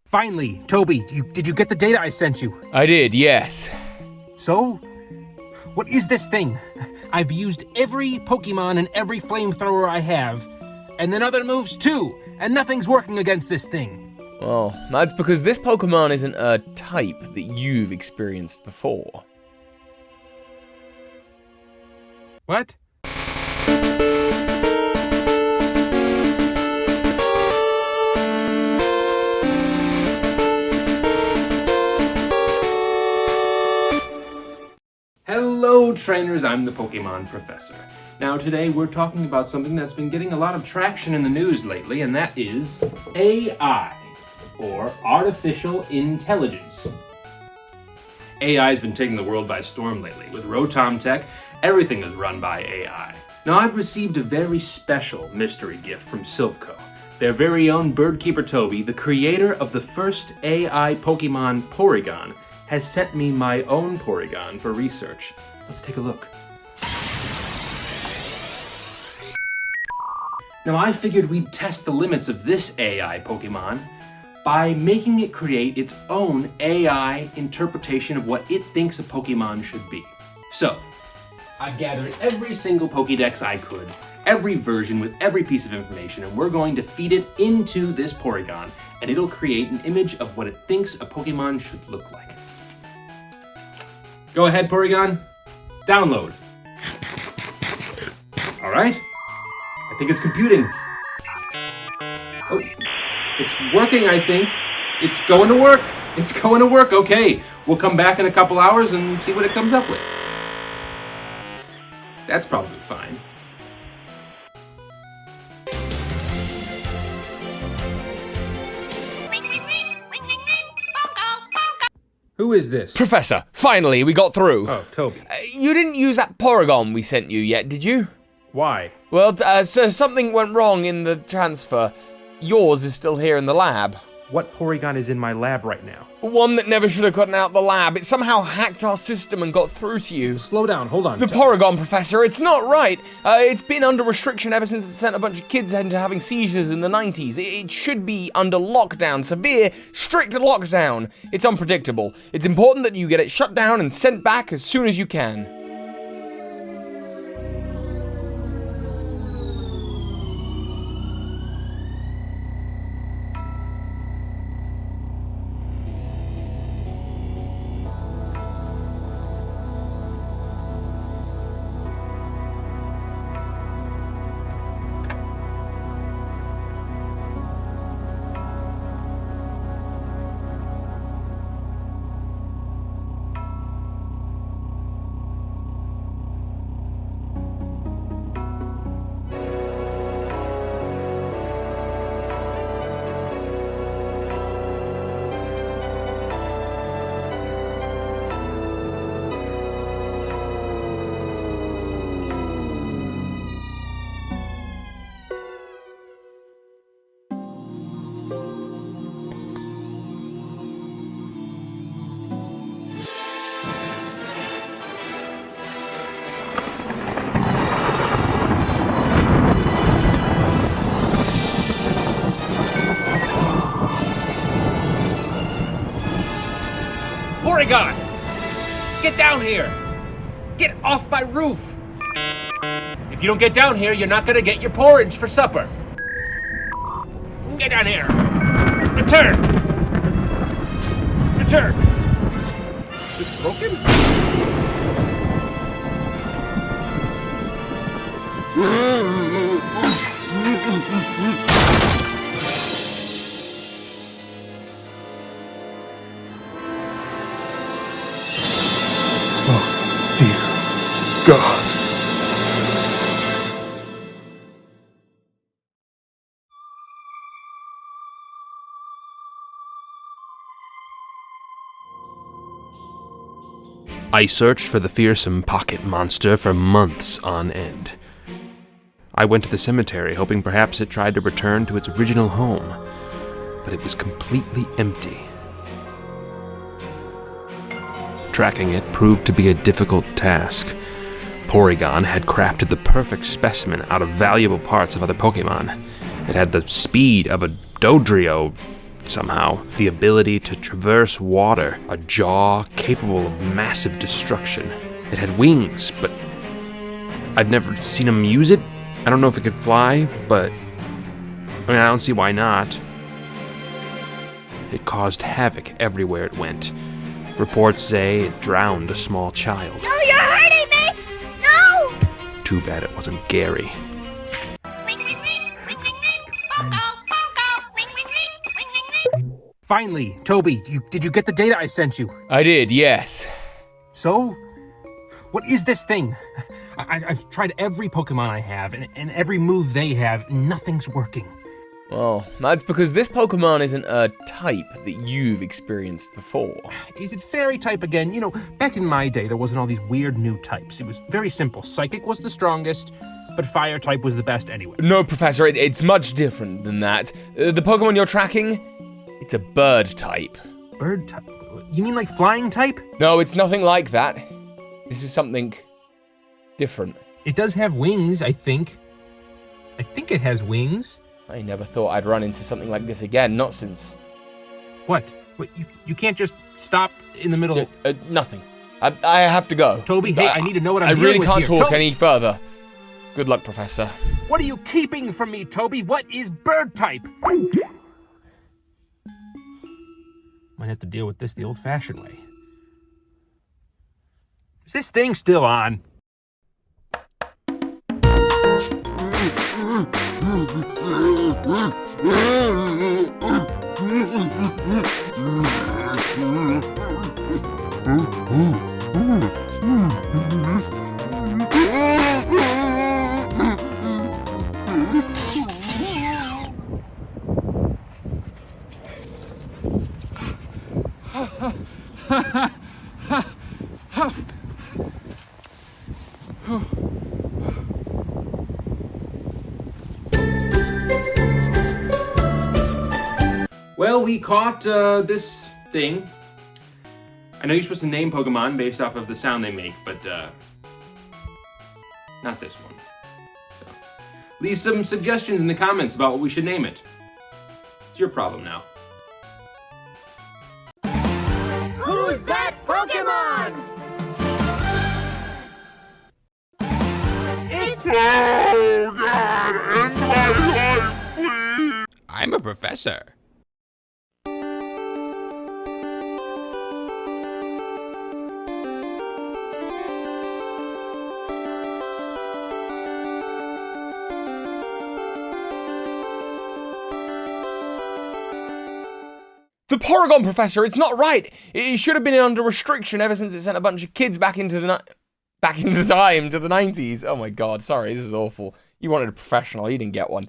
Finally, Toby, did you get the data I sent you? I did, yes. So? What is this thing? I've used every Pokemon and every flamethrower I have, and then other moves too, and nothing's working against this thing. Well, that's because this Pokemon isn't a type that you've experienced before. What? Hello trainers, I'm the Pokemon Professor. Now today we're talking about something that's been getting a lot of traction in the news lately, and that is AI, or Artificial Intelligence. AI has been taking the world by storm lately. With Rotom Tech, everything is run by AI. Now I've received a very special mystery gift from Silphco. Their very own Keeper Toby, the creator of the first AI Pokemon Porygon, has sent me my own Porygon for research. Let's take a look. Now I figured we'd test the limits of this AI Pokemon by making it create its own AI interpretation of what it thinks a Pokemon should be. So, I've gathered every single Pokédex I could, every version with every piece of information, and we're going to feed it into this Porygon, and it'll create an image of what it thinks a Pokemon should look like. Go ahead, Porygon. Download. All right. I think it's computing. Oh, it's working, I think. It's going to work. It's going to work. Okay, we'll come back in a couple hours and see what it comes up with. That's probably fine. Who is this? Professor, finally, we got through. Oh, Toby. You didn't use that Porygon we sent you yet, did you? Why? Well, so something went wrong in the transfer. Yours is still here in the lab. What Porygon is in my lab right now? One that never should have gotten out the lab. It somehow hacked our system and got through to you. Slow down, hold on. The Porygon, Professor, it's not right. It's been under restriction ever since it sent a bunch of kids into having seizures in the 90s. It should be under lockdown, severe, strict lockdown. It's unpredictable. It's important that you get it shut down and sent back as soon as you can. Porygon! Get down here! Get off my roof! If you don't get down here, you're not gonna get your porridge for supper. Get down here! Return! Return! It's broken? God. I searched for the fearsome pocket monster for months on end. I went to the cemetery hoping perhaps it tried to return to its original home, but it was completely empty. Tracking it proved to be a difficult task. Porygon had crafted the perfect specimen out of valuable parts of other Pokemon. It had the speed of a Dodrio, somehow. The ability to traverse water, a jaw capable of massive destruction. It had wings, but I've never seen him use it. I don't know if it could fly, but I don't see why not. It caused havoc everywhere it went. Reports say it drowned a small child. No, you're hurting me! No! Too bad it wasn't Gary. Finally, Toby, did you get the data I sent you? I did, yes. So? What is this thing? I've tried every Pokemon I have, and every move they have, nothing's working. Well, that's because this Pokemon isn't a type that you've experienced before. Is it fairy type again? You know, back in my day, there wasn't all these weird new types. It was very simple. Psychic was the strongest, but fire type was the best anyway. No, Professor, it's much different than that. The Pokemon you're tracking, it's a bird type. Bird type? You mean like flying type? No, it's nothing like that. This is something different. It does have wings, I think. I think it has wings. I never thought I'd run into something like this again, not since... What? You can't just stop in the middle... Nothing. I have to go. Toby, hey, I need to know what I'm dealing dealing with with here. I really can't talk Toby! any further. Good luck, Professor. What are you keeping from me, Toby? What is bird type? Might have to deal with this the old-fashioned way. Is this thing still on? Well, we caught this thing. I know you're supposed to name Pokemon based off of the sound they make, but not this one. So, leave some suggestions in the comments about what we should name it. It's your problem now. Who's that Pokemon? It's Oh, God, end my life, please! I'm a professor. The Porygon, Professor, it's not right. It should have been under restriction ever since it sent a bunch of kids back into the time to the 90s. Oh my God, sorry, this is awful. You wanted a professional, you didn't get one.